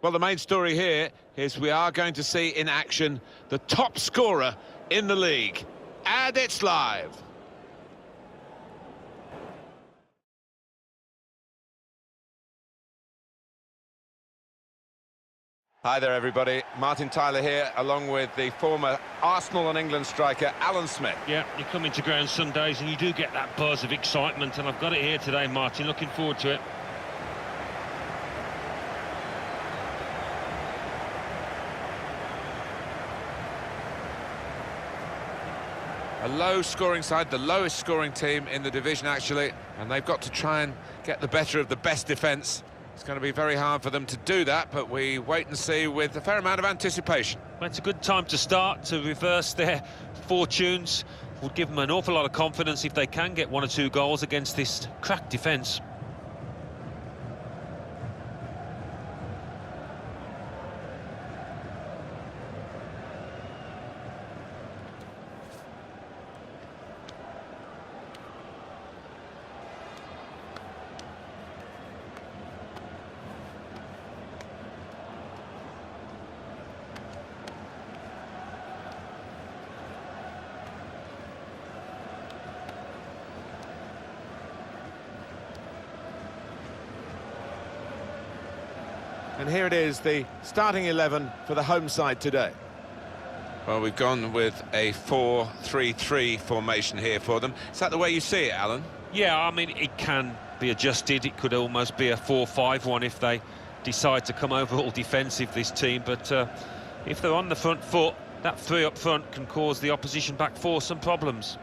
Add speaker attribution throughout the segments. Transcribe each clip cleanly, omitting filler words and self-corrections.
Speaker 1: Well, the main story here is we are going to see in action the top scorer in the league. And it's live. Hi there, everybody. Martin Tyler here, along with the former Arsenal and England striker, Alan Smith.
Speaker 2: Yeah, you come into ground some days and you do get that buzz of excitement, and I've got it here today, Martin. Looking forward to it.
Speaker 1: A low-scoring side, the lowest-scoring team in the division, actually, and they've got to try and get the better of the best defence. It's going to be very hard for them to do that, but we wait and see with a fair amount of anticipation.
Speaker 2: Well, it's a good time to start, to reverse their fortunes. Would give them an awful lot of confidence if they can get 1 or 2 goals against this cracked defence.
Speaker 1: And here it is, the starting 11 for the home side today. Well, we've gone with a 4-3-3 formation here for them. Is that the way you see it, Alan?
Speaker 2: Yeah, I mean, it can be adjusted. It could almost be a 4-5-1 if they decide to come overall defensive, this team. But if they're on the front foot, that 3 up front can cause the opposition back 4 some problems.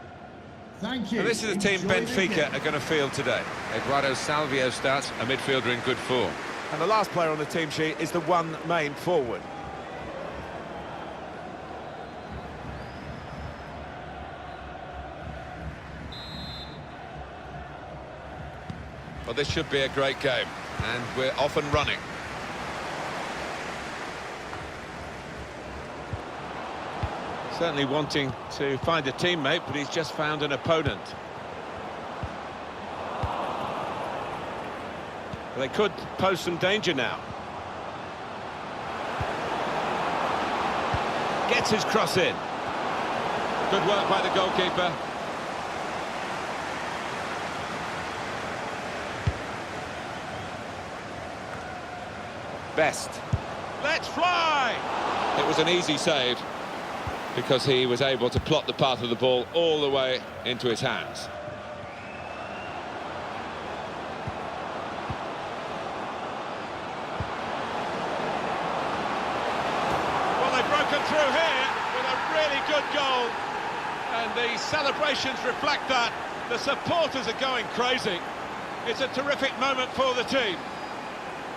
Speaker 3: Thank you.
Speaker 1: And this is the team Benfica are going to field today. Eduardo Salvio starts, a midfielder in good form. And the last player on the team sheet is the one main forward. Well, this should be a great game, and we're off and running. Certainly wanting to find a teammate, but he's just found an opponent. They could pose some danger now. Gets his cross in. Good work by the goalkeeper. Best. Let's fly! It was an easy save because he was able to plot the path of the ball all the way into his hands. Through here with a really good goal, and the celebrations reflect that. The supporters are going crazy. It's a terrific moment for the team.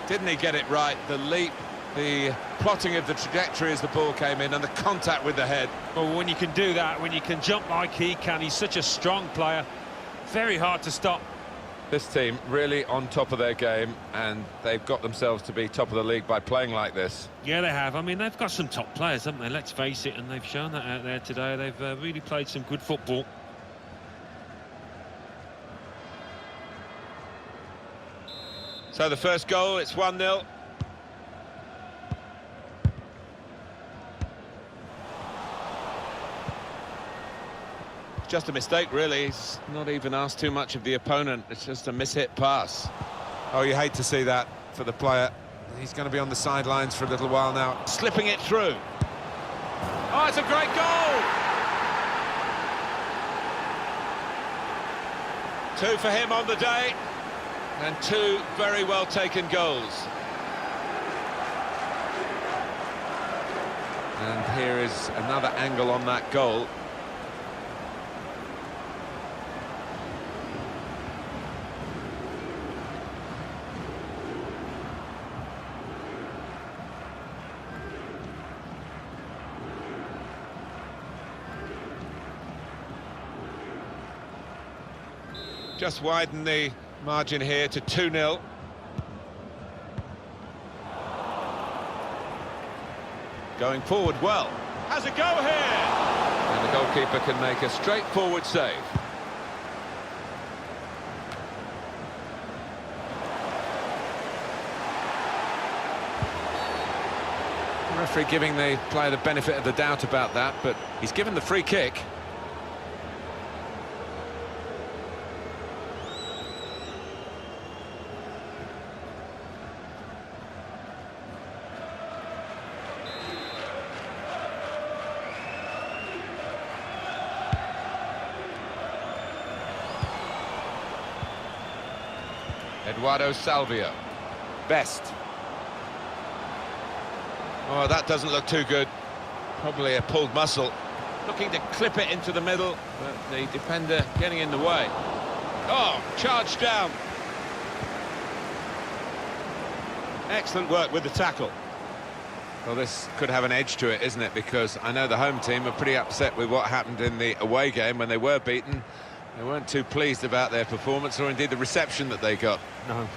Speaker 1: Didn't he get it right? The leap, the plotting of the trajectory as the ball came in, and the contact with the head.
Speaker 2: Well, when you can do that, when you can jump like he can, he's such a strong player. Very hard to stop.
Speaker 1: This team really on top of their game, and they've got themselves to be top of the league by playing like this.
Speaker 2: Yeah, they have. I mean, they've got some top players, haven't they? Let's face it, and they've shown that out there today. They've really played some good football.
Speaker 1: So the first goal, it's 1-0. Just a mistake, really. He's not even asked too much of the opponent. It's just a mishit pass. Oh, you hate to see that for the player. He's going to be on the sidelines for a little while now. Slipping it through. Oh, it's a great goal! 2 for him on the day, and 2 very well taken goals. And here is another angle on that goal. Just widen the margin here to 2-0. Going forward well. Has a go here! And the goalkeeper can make a straightforward save.
Speaker 3: Referee giving the player the benefit of the doubt about that, but he's given the free kick.
Speaker 1: Eduardo Salvio. Best. Oh, that doesn't look too good. Probably a pulled muscle. Looking to clip it into the middle, but the defender getting in the way. Oh, charged down. Excellent work with the tackle.
Speaker 3: Well, this could have an edge to it, isn't it? Because I know the home team are pretty upset with what happened in the away game when they were beaten. They weren't too pleased about their performance, or indeed the reception that they got.
Speaker 2: No. Well,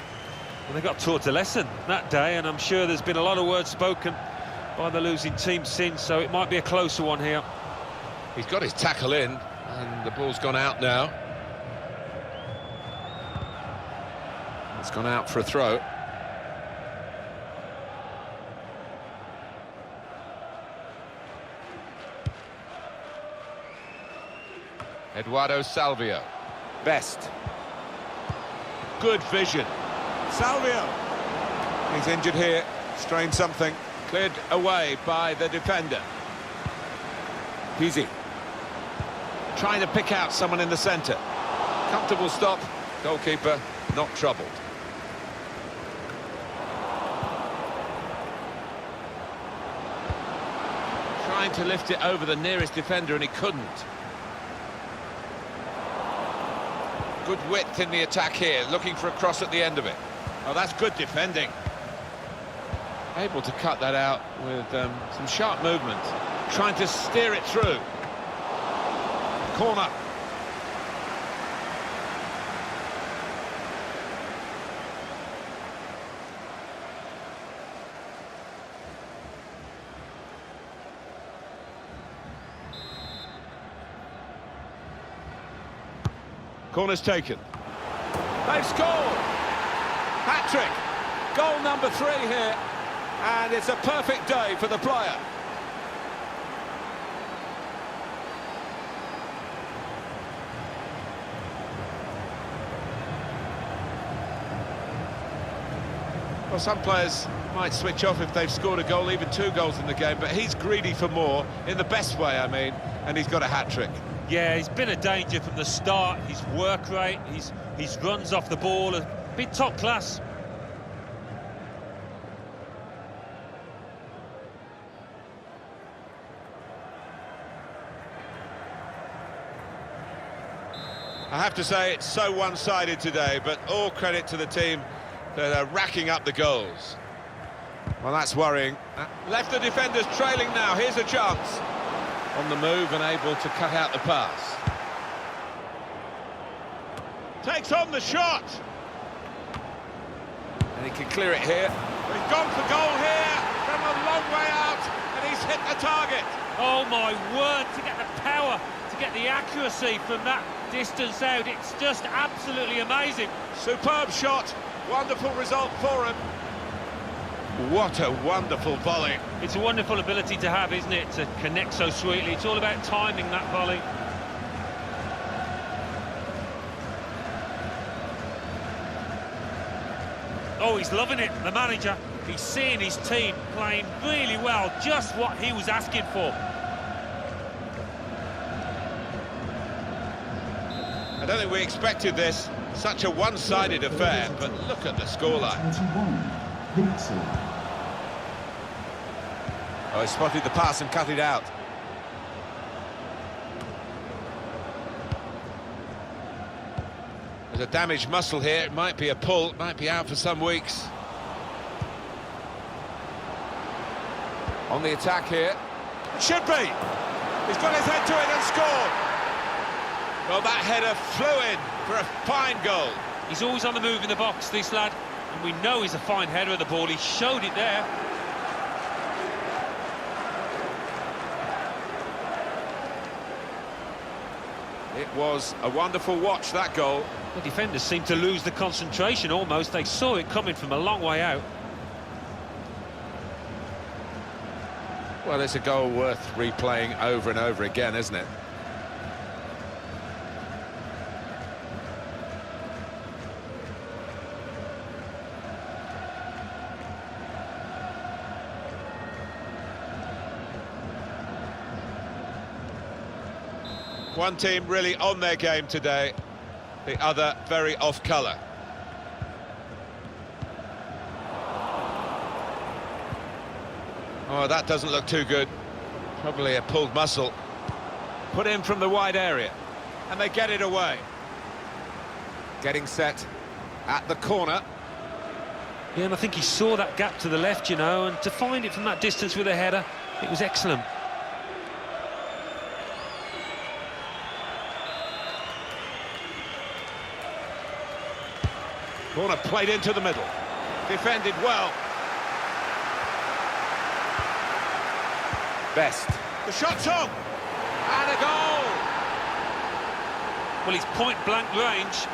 Speaker 2: they got taught a lesson that day, and I'm sure there's been a lot of words spoken by the losing team since, so it might be a closer one here.
Speaker 1: He's got his tackle in, and the ball's gone out now.
Speaker 3: It's gone out for a throw.
Speaker 1: Eduardo Salvio. Best. Good vision. Salvio. He's injured here, strained something. Cleared away by the defender. Easy. Trying to pick out someone in the centre. Comfortable stop. Goalkeeper not troubled. Trying to lift it over the nearest defender and he couldn't. Good width in the attack here, looking for a cross at the end of it. Oh, that's good defending. Able to cut that out with some sharp movement. Trying to steer it through. Corner. Corner's taken. They've scored! Hat-trick! Goal number 3 here, and it's a perfect day for the player. Well, some players might switch off if they've scored a goal, even 2 goals in the game, but he's greedy for more, in the best way, I mean, and he's got a hat-trick.
Speaker 2: Yeah, he's been a danger from the start. His work rate, his runs off the ball have been top class.
Speaker 1: I have to say it's so one-sided today, but all credit to the team that are racking up the goals. Well, that's worrying. Left the defenders trailing now. Here's a chance. On the move and able to cut out the pass. Takes on the shot. And he can clear it here. He's gone for goal here from a long way out, and he's hit the target.
Speaker 2: Oh my word, to get the power, to get the accuracy from that distance out, it's just absolutely amazing.
Speaker 1: Superb shot, wonderful result for him. What a wonderful volley.
Speaker 2: It's a wonderful ability to have, isn't it, to connect so sweetly. It's all about timing that volley. Oh, he's loving it, the manager. He's seeing his team playing really well, just what he was asking for.
Speaker 1: I don't think we expected this, such a one-sided affair, but look at the scoreline. Oh, he spotted the pass and cut it out. There's a damaged muscle here. It might be a pull, it might be out for some weeks. On the attack here. Should be! He's got his head to it and scored! Well, that header flew in for a fine goal.
Speaker 2: He's always on the move in the box, this lad, and we know he's a fine header of the ball. He showed it there.
Speaker 1: It was a wonderful watch, that goal.
Speaker 2: The defenders seemed to lose the concentration almost. They saw it coming from a long way out.
Speaker 3: Well, it's a goal worth replaying over and over again, isn't it?
Speaker 1: One team really on their game today, the other very off colour. Oh, that doesn't look too good. Probably a pulled muscle. Put in from the wide area, and they get it away.
Speaker 3: Getting set at the corner.
Speaker 2: Yeah, and I think he saw that gap to the left, you know, and to find it from that distance with a header, it was excellent.
Speaker 1: Corner played into the middle. Defended well.
Speaker 3: Best.
Speaker 1: The shot's on. And a goal.
Speaker 2: Well, he's point-blank range,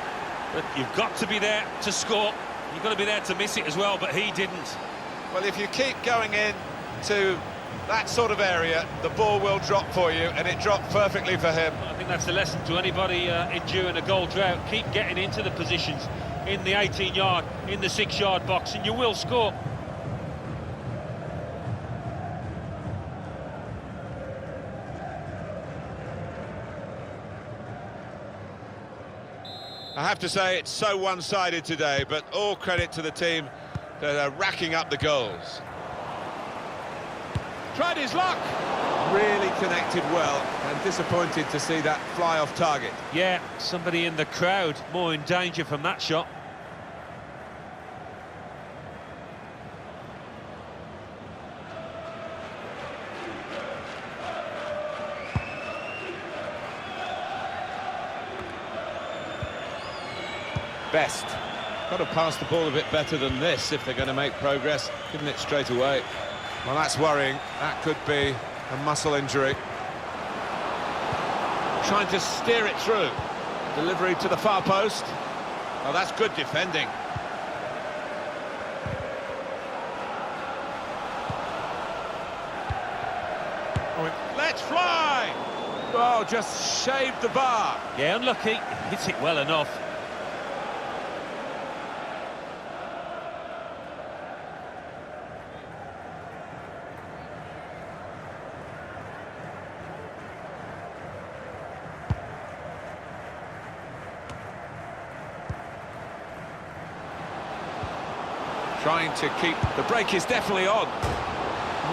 Speaker 2: but you've got to be there to score. You've got to be there to miss it as well, but he didn't.
Speaker 1: Well, if you keep going in to that sort of area, the ball will drop for you, and it dropped perfectly for him.
Speaker 2: I think that's the lesson to anybody enduring a goal drought. Keep getting into the positions in the 18-yard, in the 6-yard box, and you will score.
Speaker 1: I have to say, it's so one-sided today, but all credit to the team that are racking up the goals. Tried his luck. Really connected well, and disappointed to see that fly off target.
Speaker 2: Yeah, somebody in the crowd more in danger from that shot.
Speaker 1: Best. Got to pass the ball a bit better than this if they're going to make progress. Giving it straight away.
Speaker 3: Well, that's worrying. That could be a muscle injury.
Speaker 1: Trying to steer it through. Delivery to the far post. Oh, that's good defending. Let's fly! Oh, just shaved the bar.
Speaker 2: Yeah, unlucky. Hits it well enough.
Speaker 1: Trying to keep... The break is definitely on.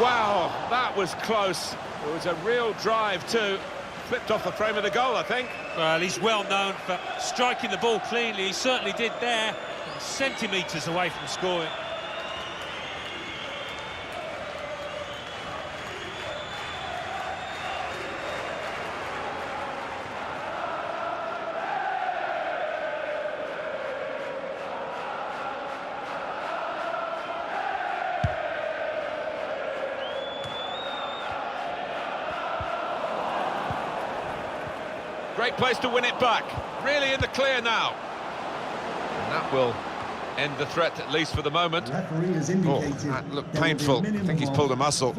Speaker 1: Wow, that was close. It was a real drive too. Flipped off the frame of the goal, I think.
Speaker 2: Well, he's well known for striking the ball cleanly. He certainly did there. Centimetres away from scoring.
Speaker 1: Great place to win it back. Really in the clear now. And that will end the threat, at least for the moment.
Speaker 3: Oh, that looked painful. I think he's pulled a muscle.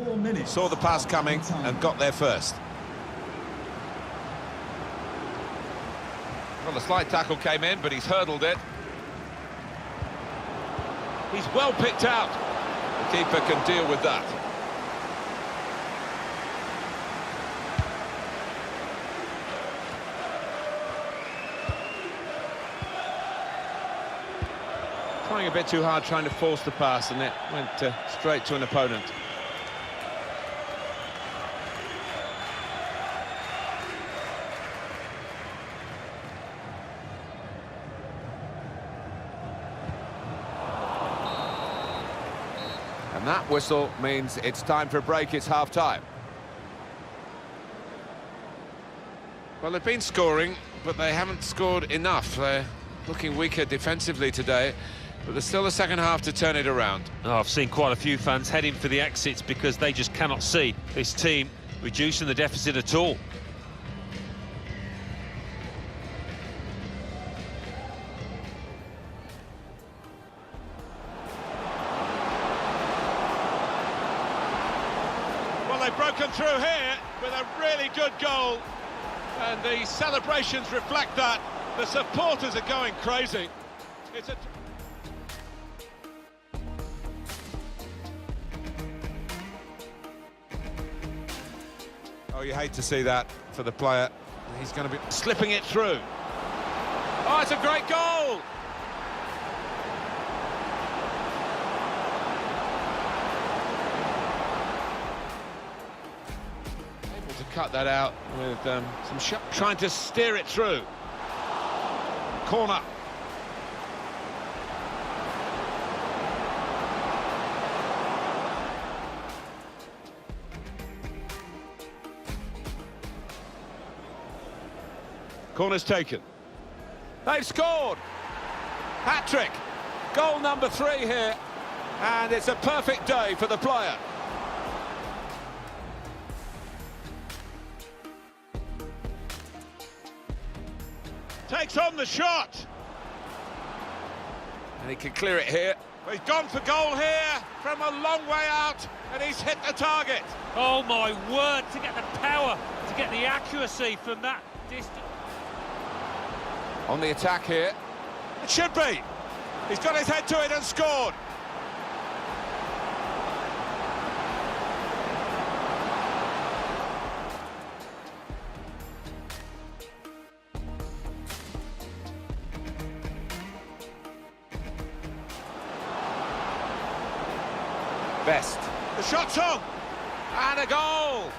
Speaker 3: Saw the pass coming and got there first.
Speaker 1: Well, the slight tackle came in, but he's hurdled it. He's well picked out. The keeper can deal with that. Trying a bit too hard, trying to force the pass, and it went straight to an opponent.
Speaker 3: And that whistle means it's time for a break. It's half-time. Well, they've been scoring, but they haven't scored enough. They're looking weaker defensively today. But there's still a second half to turn it around.
Speaker 2: Oh, I've seen quite a few fans heading for the exits because they just cannot see this team reducing the deficit at all.
Speaker 1: Well, they broke through here with a really good goal, and the celebrations reflect that. The supporters are going crazy. It's a...
Speaker 3: Oh, you hate to see that for the player. He's going to be
Speaker 1: slipping it through. Oh, it's a great goal! Able to cut that out with some shot, trying to steer it through. Corner. Corner's taken. They've scored! Hat-trick! Goal number 3 here, and it's a perfect day for the player. Takes on the shot! And he can clear it here. He's gone for goal here from a long way out, and he's hit the target.
Speaker 2: Oh my word, to get the power, to get the accuracy from that distance.
Speaker 1: On the attack here. It should be. He's got his head to it and scored. Best. The shot's on. And a goal.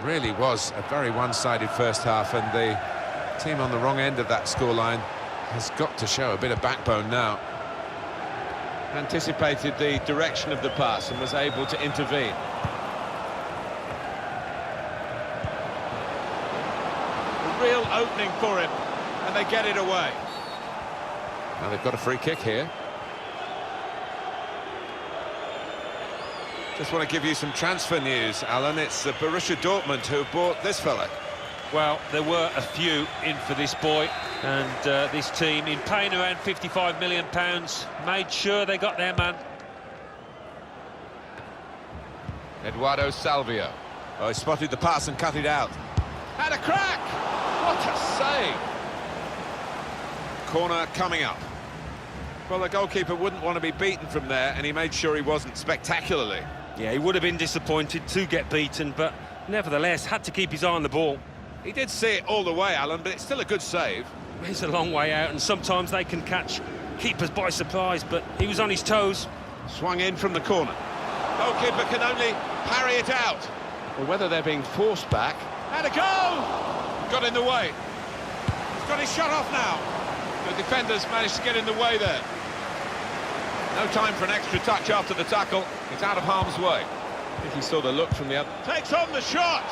Speaker 3: really was a very one-sided first half, and the team on the wrong end of that scoreline has got to show a bit of backbone now.
Speaker 1: Anticipated the direction of the pass and was able to intervene. A real opening for him, and they get it away.
Speaker 3: Now they've got a free kick here. Just want to give you some transfer news, Alan. It's Borussia Dortmund who bought this fella.
Speaker 2: Well, there were a few in for this boy, and this team, in paying around £55 million, made sure they got their man.
Speaker 3: Eduardo Salvio. Oh, he spotted the pass and cut it out.
Speaker 1: Had a crack! What a save!
Speaker 3: Corner coming up. Well, the goalkeeper wouldn't want to be beaten from there, and he made sure he wasn't spectacularly.
Speaker 2: Yeah, he would have been disappointed to get beaten, but nevertheless had to keep his eye on the ball.
Speaker 3: He did see it all the way, Alan, but it's still a good save.
Speaker 2: He's a long way out, and sometimes they can catch keepers by surprise, but he was on his toes.
Speaker 1: Swung in from the corner. Goalkeeper can only parry it out. Or whether they're being forced back. And a goal! Got in the way. He's got his shot off now. The defenders managed to get in the way there. No time for an extra touch after the tackle. It's out of harm's way. I think he saw the look from the other. Takes on the shot!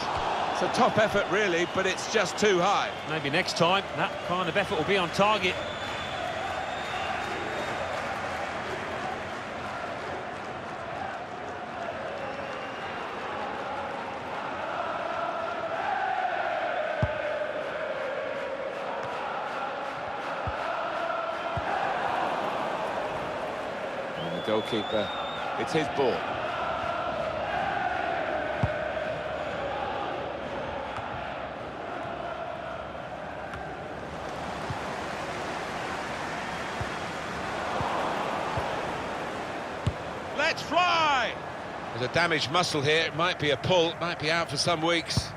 Speaker 1: It's a top effort, really, but it's just too high.
Speaker 2: Maybe next time, that kind of effort will be on target.
Speaker 1: Goalkeeper, it's his ball. Let's fly! There's a damaged muscle here. It might be a pull, it might be out for some weeks.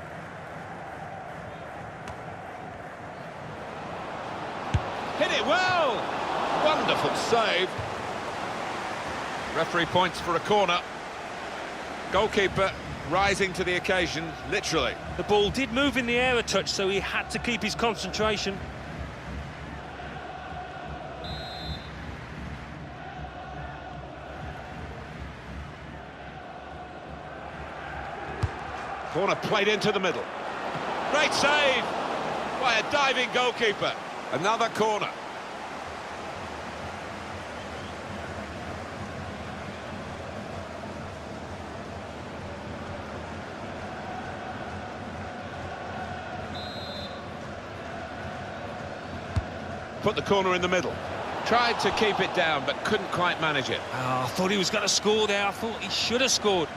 Speaker 1: Hit it well! Wonderful save. Referee points for a corner. Goalkeeper rising to the occasion, literally.
Speaker 2: The ball did move in the air a touch, so he had to keep his concentration.
Speaker 1: Corner played into the middle. Great save by a diving goalkeeper. Another corner. put the corner in the middle. Tried to keep it down, but couldn't quite manage it.
Speaker 2: Oh, I thought he was going to score there. I thought he should have scored.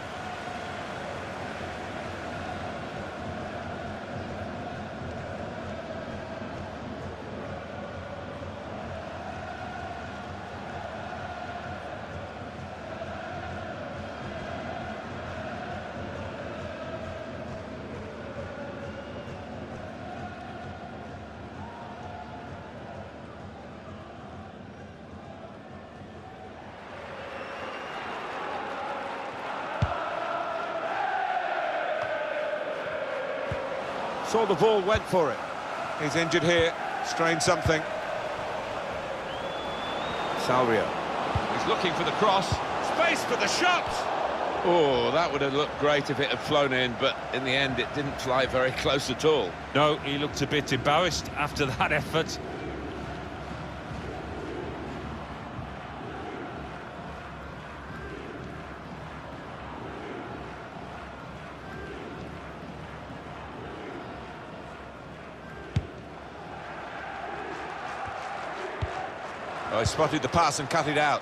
Speaker 1: Saw the ball, went for it. He's injured here, strained something. Salvio. He's looking for the cross. Space for the shot! Oh, that would have looked great if it had flown in, but in the end it didn't fly very close at all.
Speaker 2: No, he looked a bit embarrassed after that effort.
Speaker 1: Oh, he spotted the pass and cut it out.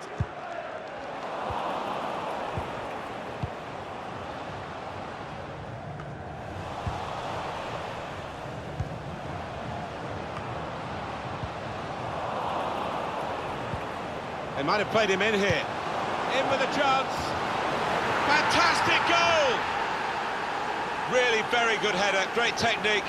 Speaker 1: They might have played him in here. In with a chance. Fantastic goal! Really very good header, great technique,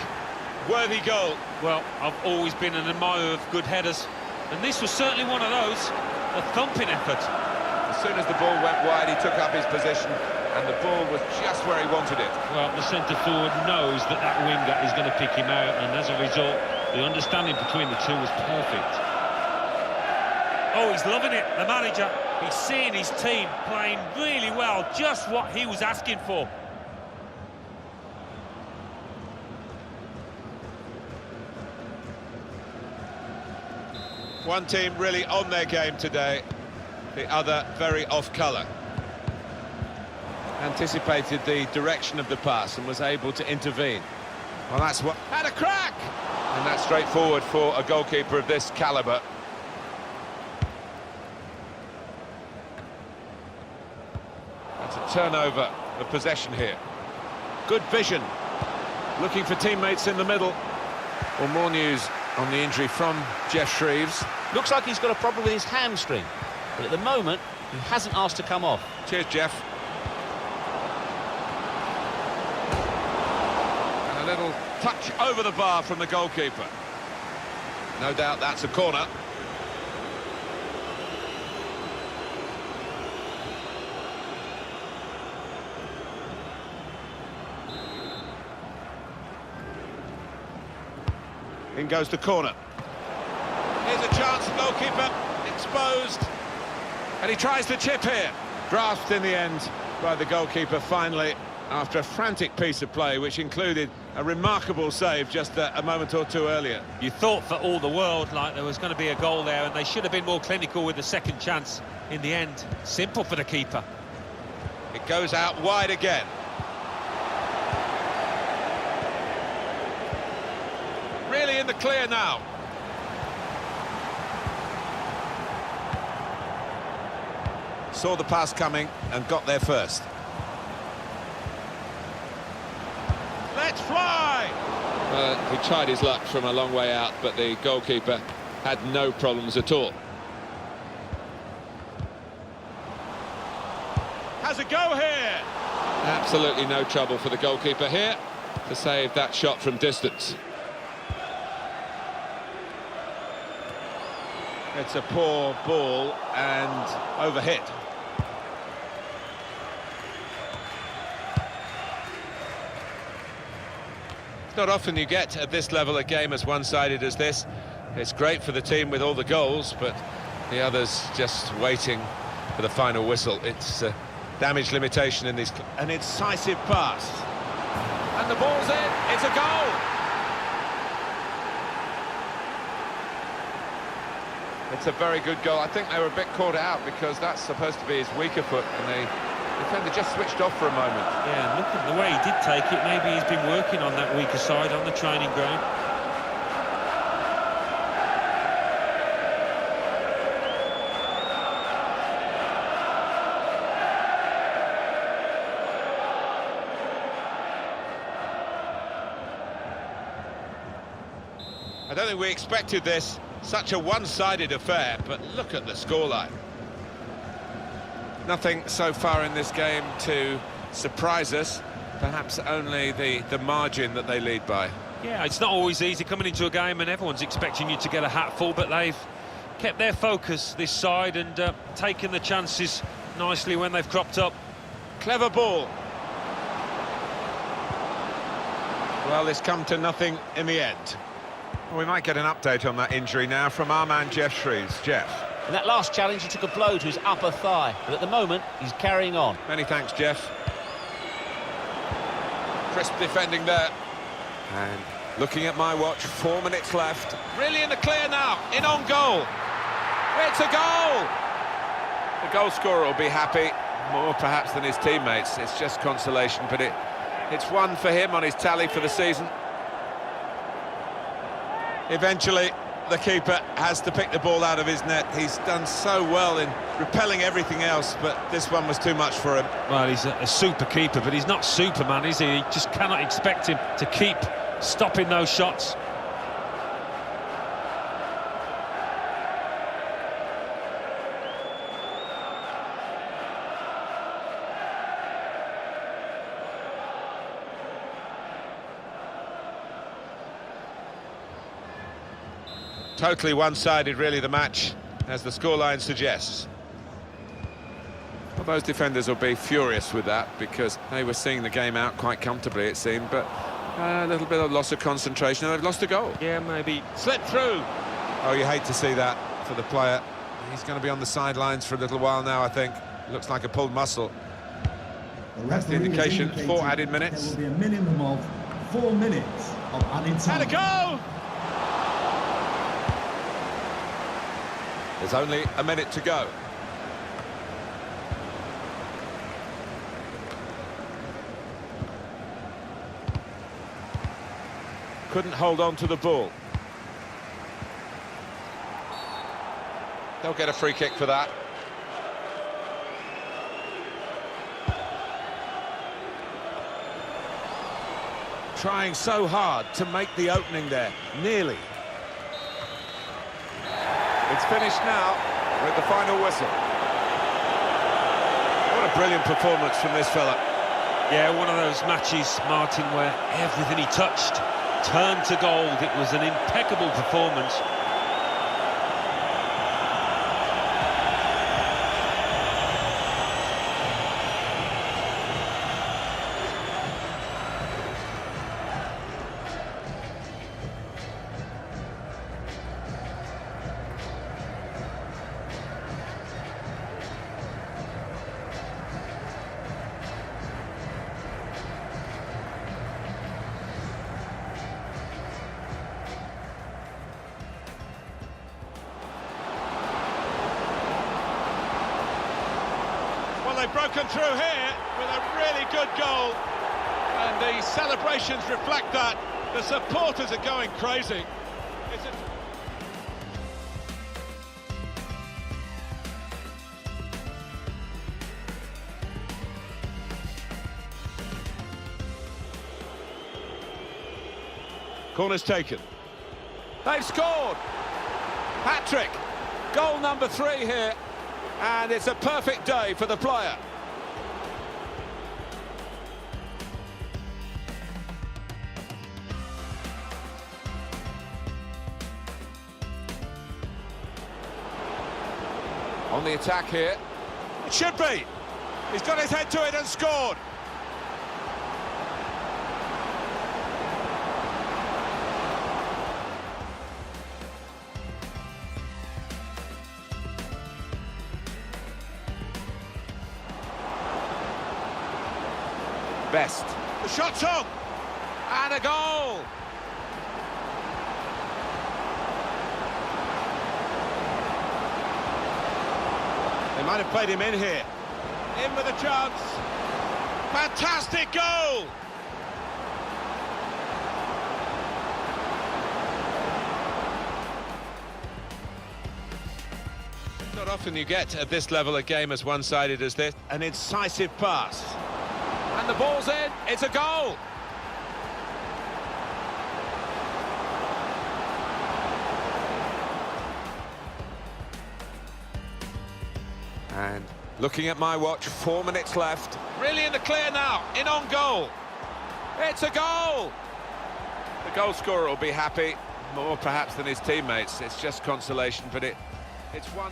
Speaker 1: worthy goal.
Speaker 2: Well, I've always been an admirer of good headers, and this was certainly one of those. A thumping effort.
Speaker 3: As soon as the ball went wide, he took up his position, and the ball was just where he wanted it.
Speaker 2: Well, the centre-forward knows that that winger is going to pick him out, and as a result, the understanding between the two was perfect. Oh, he's loving it, the manager. He's seeing his team playing really well, just what he was asking for.
Speaker 1: One team really on their game today, the other very off colour. Anticipated the direction of the pass and was able to intervene. Well, that's what... Had a crack!
Speaker 3: And that's straightforward for a goalkeeper of this calibre.
Speaker 1: That's a turnover of possession here. Good vision. Looking for teammates in the middle.
Speaker 3: Well, more news on the injury from Jeff Shreves.
Speaker 4: Looks like he's got a problem with his hamstring, but at the moment, he hasn't asked to come off.
Speaker 1: Cheers, Jeff. And a little touch over the bar from the goalkeeper. No doubt that's a corner. In goes the corner. Here's a chance, goalkeeper exposed. And he tries to chip here. Grasped in the end by the goalkeeper finally, after a frantic piece of play, which included a remarkable save just a moment or two earlier.
Speaker 2: You thought for all the world like there was going to be a goal there, and they should have been more clinical with the second chance. In the end, simple for the keeper.
Speaker 1: It goes out wide again. Really in the clear now. Saw the pass coming and got there first. Let's fly!
Speaker 3: He tried his luck from a long way out, but the goalkeeper had no problems at all.
Speaker 1: Has a go here!
Speaker 3: Absolutely no trouble for the goalkeeper here to save that shot from distance.
Speaker 1: It's a poor ball and overhit. It's not often you get at this level a game as one-sided as this. It's great for the team with all the goals, but the others just waiting for the final whistle. It's damage limitation in these... An incisive pass. And the ball's in. It's a goal. It's a very good goal. I think they were a bit caught out because that's supposed to be his weaker foot, and the defender just switched off for a moment.
Speaker 2: Yeah, look at the way he did take it. Maybe he's been working on that weaker side on the training ground.
Speaker 3: I don't think we expected this, such a one-sided affair, but look at the scoreline. Nothing so far in this game to surprise us, perhaps only the margin that they lead by.
Speaker 2: Yeah, it's not always easy coming into a game and everyone's expecting you to get a hatful, but they've kept their focus this side and taken the chances nicely when they've cropped up.
Speaker 3: Clever ball. Well, it's come to nothing in the end. Well, we might get an update on that injury now from our man Jeff Shreves. Jeff.
Speaker 4: In that last challenge, he took a blow to his upper thigh, but at the moment, he's carrying on.
Speaker 3: Many thanks, Jeff. Crisp defending there. And looking at my watch, 4 minutes left. Really in the clear now, in on goal. It's a goal! The goal scorer will be happy, more perhaps than his teammates. It's just consolation, but it's one for him on his tally for the season. Eventually, the keeper has to pick the ball out of his net. He's done so well in repelling everything else, but this one was too much for him.
Speaker 2: Well, he's a super keeper, but he's not Superman, is he? You just cannot expect him to keep stopping those shots.
Speaker 3: Totally one-sided, really, the match, as the scoreline suggests. Well, those defenders will be furious with that, because they were seeing the game out quite comfortably, it seemed, but a little bit of loss of concentration, and they've lost a goal.
Speaker 2: Yeah, maybe.
Speaker 3: Slipped through. Oh, you hate to see that for the player. He's going to be on the sidelines for a little while now, I think. Looks like a pulled muscle. That's the indication, 4 added minutes.
Speaker 5: There will be a minimum of 4 minutes of added time.
Speaker 3: Had a go! There's only a minute to go. Couldn't hold on to the ball. They'll get a free kick for that. Trying so hard to make the opening there. Nearly. It's finished now with the final whistle. What a brilliant performance from this fella.
Speaker 2: Yeah, one of those matches, Martin, where everything he touched turned to gold. It was an impeccable performance.
Speaker 1: They've broken through here with a really good goal, and the celebrations reflect that. The supporters are going crazy. Corner's taken.
Speaker 3: They've scored! Hat-trick! Goal number 3 here. And it's a perfect day for the player. On the attack here. It should be. He's got his head to it and scored. Best. The shot's on! And a goal! They might have played him in here. In with a chance. Fantastic goal! Not often you get at this level a game as one-sided as this. An incisive pass. And the ball's in, it's a goal! And looking at my watch, 4 minutes left.
Speaker 1: Really in the clear now, in on goal.
Speaker 3: It's a goal! The goal scorer will be happy, more perhaps than his teammates. It's just consolation, but it's one.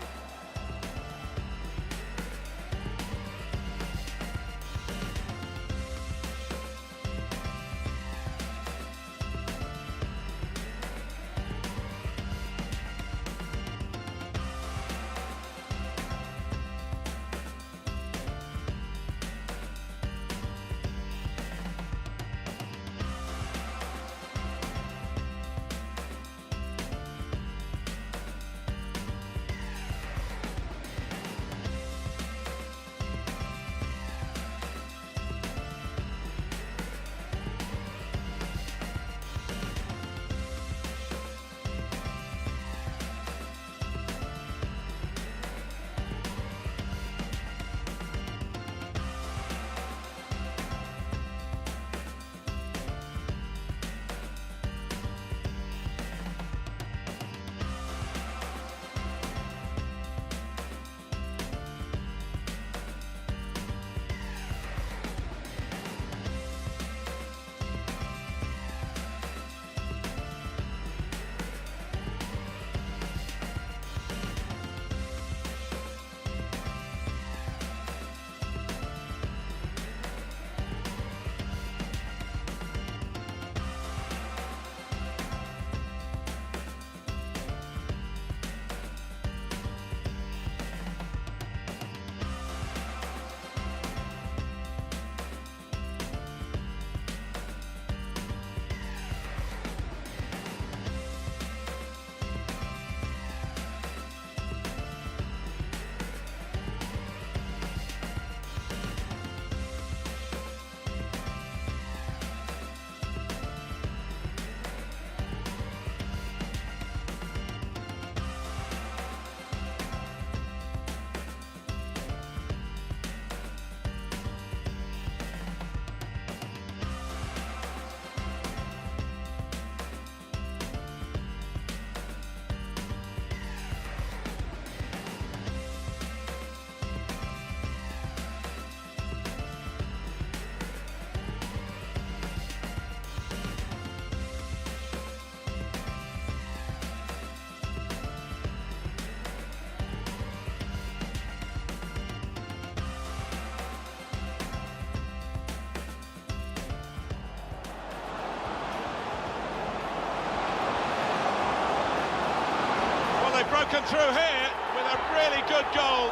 Speaker 1: Broken through here with a really good goal,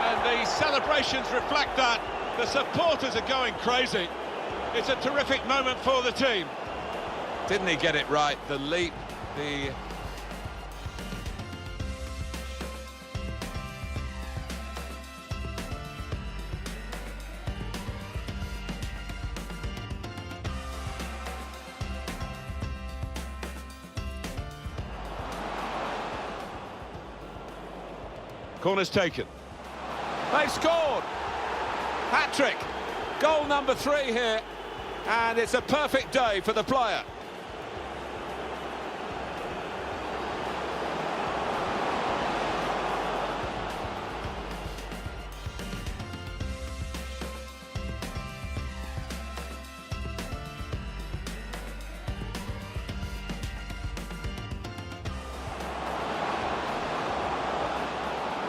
Speaker 1: and the celebrations reflect that. The supporters are going crazy. It's a terrific moment for the team.
Speaker 3: Didn't he get it right? The leap, the...
Speaker 1: Corner's taken.
Speaker 3: They've scored! Hat-trick! Goal number 3 here, and it's a perfect day for the player.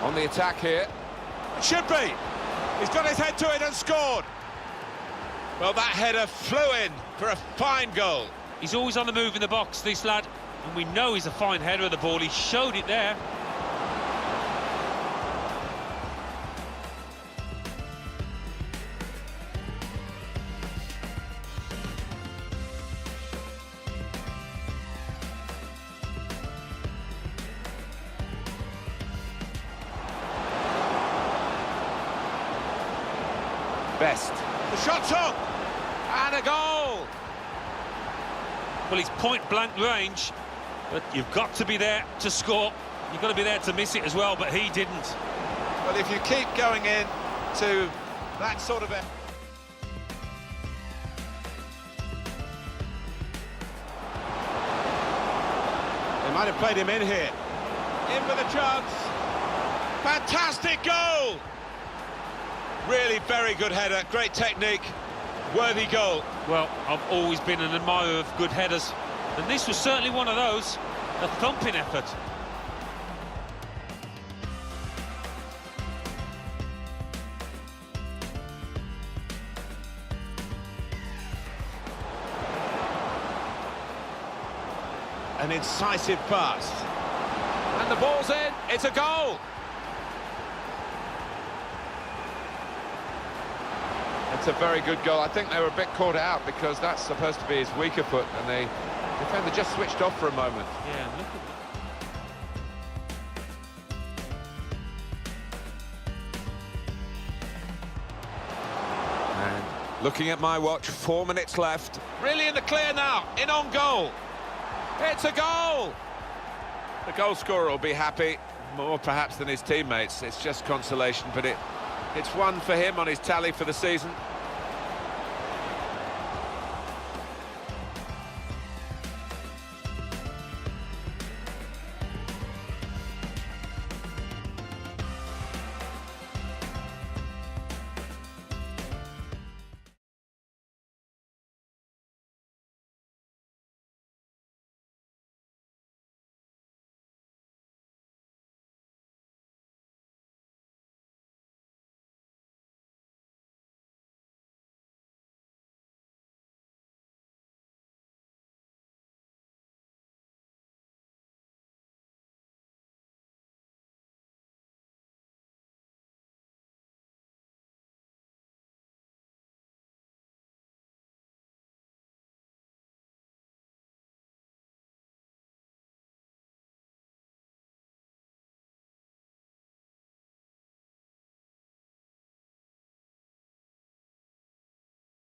Speaker 3: On the attack here.
Speaker 1: Should be. He's got his head to it and scored. Well, that header flew in for a fine goal.
Speaker 2: He's always on the move in the box, this lad, and we know he's a fine header of the ball. He showed it there.
Speaker 3: Best.
Speaker 1: The shot's on.
Speaker 3: And a goal!
Speaker 2: Well, he's point-blank range, but you've got to be there to score. You've got to be there to miss it as well, but he didn't.
Speaker 1: Well, if you keep going in to that sort of a... They might have played him in here. In with a chance. Fantastic goal! Really very good header, great technique, worthy goal.
Speaker 2: Well, I've always been an admirer of good headers, and this was certainly one of those. A thumping effort.
Speaker 1: An incisive pass. And the ball's in, it's a goal!
Speaker 3: It's a very good goal. I think they were a bit caught out because that's supposed to be his weaker foot, and the defender just switched off for a moment.
Speaker 2: Yeah, look at
Speaker 3: And looking at my watch, 4 minutes left.
Speaker 1: Really in the clear now, in on goal. It's a goal!
Speaker 3: The goal scorer will be happy, more perhaps than his teammates. It's just consolation, but it's one for him on his tally for the season.